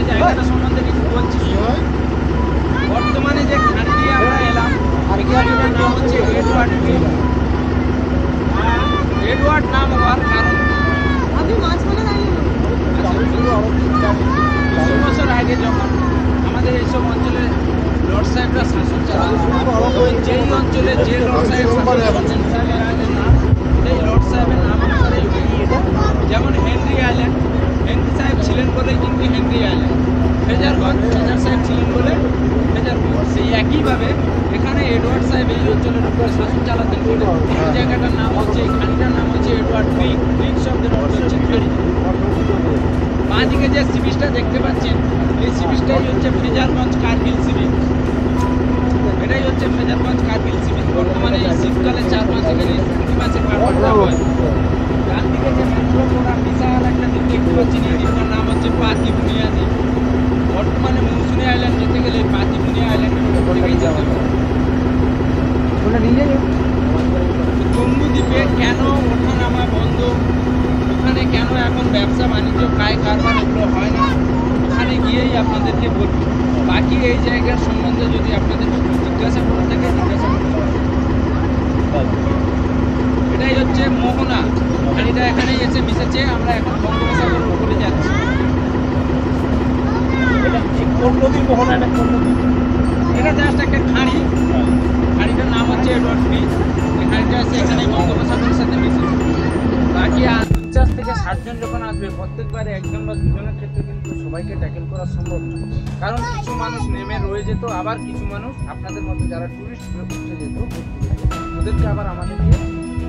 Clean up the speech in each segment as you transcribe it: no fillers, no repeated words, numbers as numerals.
জায়গাটা সম্বন্ধে কিছু বলছি। বর্তমানে যে খান দিয়ে আমরা এলাম, এখানটার নাম হচ্ছে এডওয়ার্ড গ্রিন। এডওয়ার্ড নাম হওয়ার কারণ, কিছু বছর আগে যখন আমাদের এইসব অঞ্চলে লর্ড সাহেবরা শাসন চালাতো, যেই অঞ্চলে যে লর্ড সাহেব শাসন করছেন সেই লর্ড সাহেবের নাম অনুসারে যেমন হেনরি আইল্যান্ড, হেনরি সাহেব ছিলেন বলে কিন্তু হেনরি আইল্যান্ড, ফ্রেজারগঞ্জ ফ্রেজার সাহেব ছিলেন বলে ফ্রেজারগঞ্জ। সেই একইভাবে এখানে এডওয়ার্ড সাহেব এই অঞ্চলের উপরে শাসন চালাতেন বলে এই জায়গাটার নাম হচ্ছে, এই খানিটার নাম হচ্ছে এডওয়ার্ড ক্রিক। ক্রিক শব্দের অর্থ হচ্ছে খানি। বাঁদিকে যে সি বিচটা দেখতে পাচ্ছেন, এই সি বিচটাই হচ্ছে ফ্রেজারগঞ্জ কার্গিল সি বিচ। এটাই হচ্ছে ফ্রেজারগঞ্জ কার্গিল সি বিচ। বর্তমানে এই শীতকালে 4 মাস এখানে 3 মাসে কার্বনটা হয়। ডান দিকে যে ম্যানগ্রোভ করা বিশাল একটা দ্বীপ দেখতে পাচ্ছেন, এই দ্বীপটার নাম হচ্ছে পাতিবুনিয়া দ্বীপ। বর্তমানে মৌসুমী আইল্যান্ড যেতে গেলে পাতিবুনিয়া আইল্যান্ডের উপরে যেতে হবে। জম্বু দ্বীপে কেন ওঠানামা বন্ধ, ওখানে কেন এখন ব্যবসা বাণিজ্য কায় কারবার এগুলো হয় না, ওখানে গিয়েই আপনাদেরকে বলবো। বাকি এই জায়গার সম্বন্ধে যদি আপনাদের জিজ্ঞাসা করে থাকে জিজ্ঞাসা করতে পারেন। এটাই হচ্ছে মোহনা, খানিটা এখানেই এসে মিশেছে। আমরা এখন বঙ্গোপসাগরের উপরে যাচ্ছি। এটা জাস্ট একটা খাঁড়ি, খাঁড়িটার নাম হচ্ছে এডওয়ার্ড ক্রিক। এই খাঁড়িটা আছে এখানে বঙ্গোপসাগরের সাথে মিশেছে। বাকি 50 থেকে 60 জন যখন আসবে, প্রত্যেকবারে একজন বা দুজনের ক্ষেত্রে কিন্তু সবাইকে ট্যাকেল করা সম্ভব না। কারণ কিছু মানুষ নেমে রয়ে যেত, আবার কিছু মানুষ আপনাদের মতো যারা টুরিস্ট উঠে যেত, ওদেরকে আবার আমাদেরকে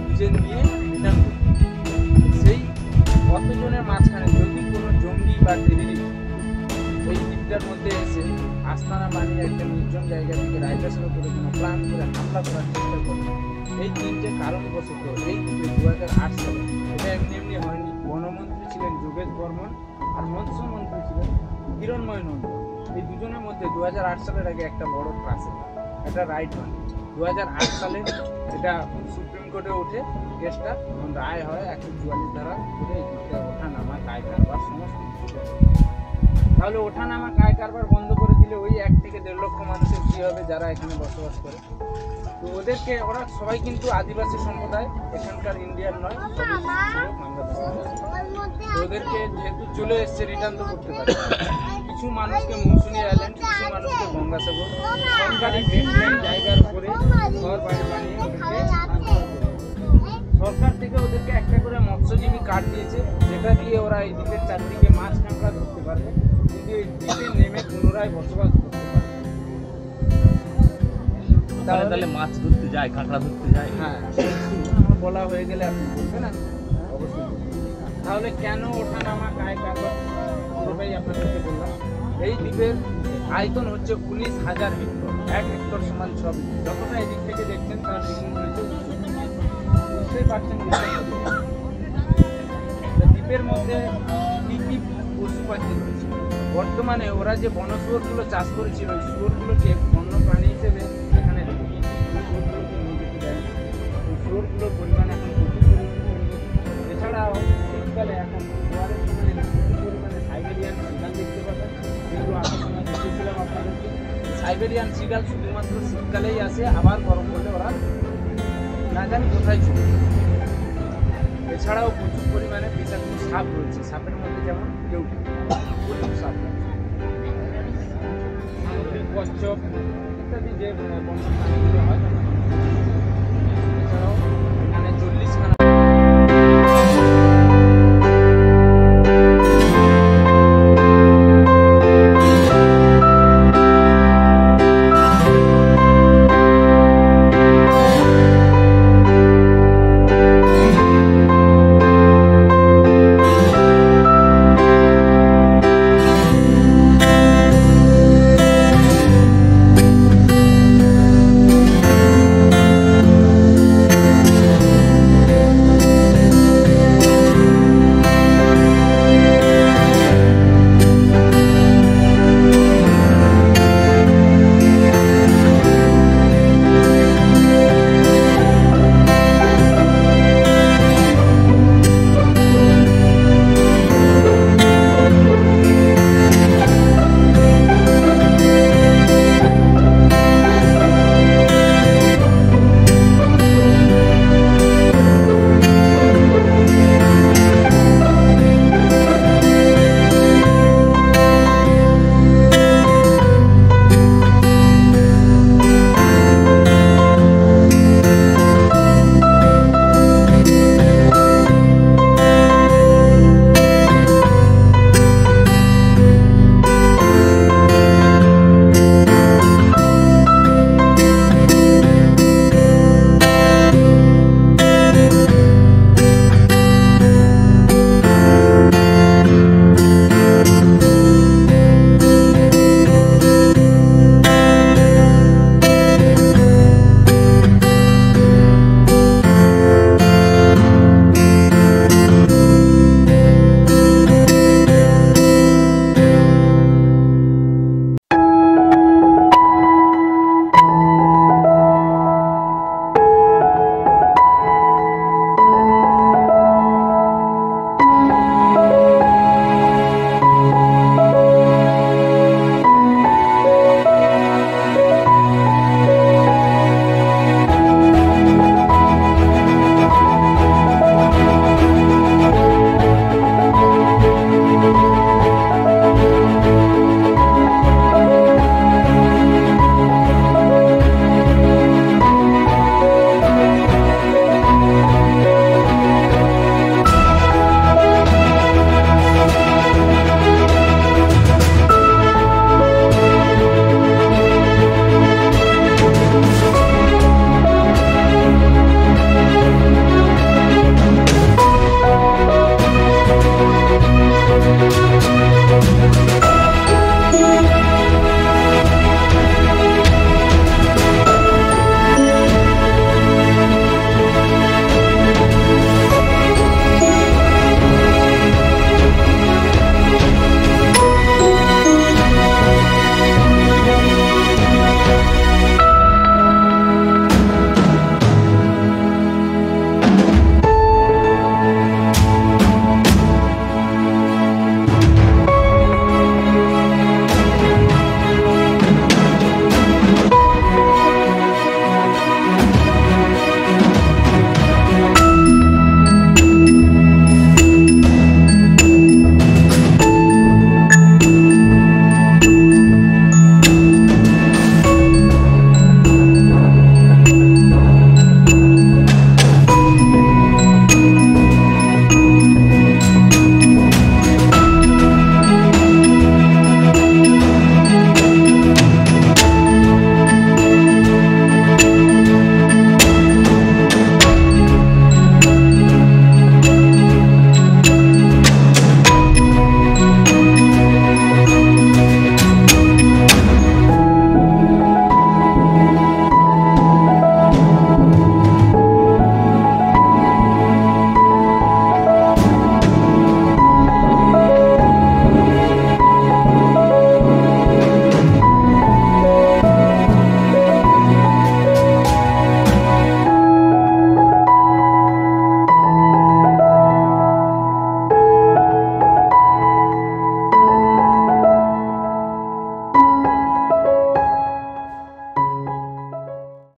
খুঁজে নিয়ে রিটার্ন করত। সেই কতজনের মাঝখানে যদি কোনো জঙ্গি বা টেররিস্ট ওই দ্বীপটার মধ্যে এসে আস্তানা বানিয়ে একটা নির্জন জায়গা থেকে রাইডার্সের উপরে কোনো প্ল্যান করে হামলা করার চেষ্টা করে, এই 3টে কারণবশত এই দ্বীপে 2008 সালে, এটা এমনি এমনি হয়নি। বনমন্ত্রী ছিলেন যোগেশ বর্মন আর মৎস্যমন্ত্রী ছিলেন হিরণময় নন্দ। এই দুজনের মধ্যে 2008 সালের আগে একটা বড় ক্রাসে একটা রাইড হয়। 2008 সালে এটা সুপ্রিম কোর্টে ওঠে কেসটা, এবং রায় হয় 144 ধারা করে এই দ্বীপটা ওঠা নামা কায় কারবার সমস্ত কিছু। তাহলে ওঠানামা কায় কারবার বন্ধ করে দিলে ওই 1 থেকে 1.5 লক্ষ মানুষের কী হবে যারা এখানে বসবাস করে? তো ওদেরকে, ওরা সবাই কিন্তু আদিবাসী সম্প্রদায়, এখানকার ইন্ডিয়ান নয়, ওদেরকে যেহেতু চলে এসছে রিটার্ন তো করতে পারে। কিছু মানুষকে মৌসুমী আইল্যান্ড, কিছু মানুষকে গঙ্গাসাগর সরকারি বেসল্যান্ড জায়গার উপরে ঘর বাড়ি বানিয়ে ওদেরকে সরকার থেকে ওদেরকে একটা করে মৎস্যজীবী কার্ড দিয়েছে, যেটা দিয়ে ওরা এই দ্বীপের চারদিকে মাছ কাঁকড়া ধরতে পারবে, কিন্তু এই দ্বীপে নেমে পুনরায় বসবাস করতে পারবে। তাহলে মাছ ধরতে যায়, কাঁকড়া ধরতে যায়। হ্যাঁ, আমার বলা হয়ে গেলে আপনি বলবেন না? অবশ্যই। তাহলে কেন ওঠানামা কায় কারবার পুরোটাই আপনাদেরকে বললাম। এই দ্বীপের আয়তন হচ্ছে 19,000 হেক্টর। 1 হেক্টর সমান 6 বিঘা। যতটা এদিক থেকে দেখছেন তার দ্বিগুণ রয়েছে। বুঝতেই পারছেন দ্বীপের মধ্যে কী কী পশু পাখি রয়েছে। বর্তমানে ওরা যে বনশুয়োরগুলো চাষ করেছিল, ওই শুয়োরগুলোকে বন্য প্রাণী হিসেবে এখানে রেখেছে। শুয়োরগুলোকে নিয়ে যেতে দেয়। ওই শুয়োরগুলোর পরিমাণ এখন প্রচুর পরিমাণে। এছাড়াও শীতকালে এখন জোয়ারের সময় প্রচুর পরিমাণে সাইবেরিয়ান সিগাল দেখতে পাবেন, যেগুলো আগের সময় দেখেছিলাম আপনাদেরকে। সাইবেরিয়ান সিগাল শুধুমাত্র শীতকালেই আসে, আবার গরম করলে ওরা না জানি কোথায় চলে। এছাড়াও প্রচুর পরিমাণে বিষাক্ত সাপ রয়েছে। সাপের মধ্যে যেমন কেউটে, প্রচুর সাপ রয়েছে, কচ্ছপ ইত্যাদি যে বন্য প্রাণীগুলো হয়। এছাড়াও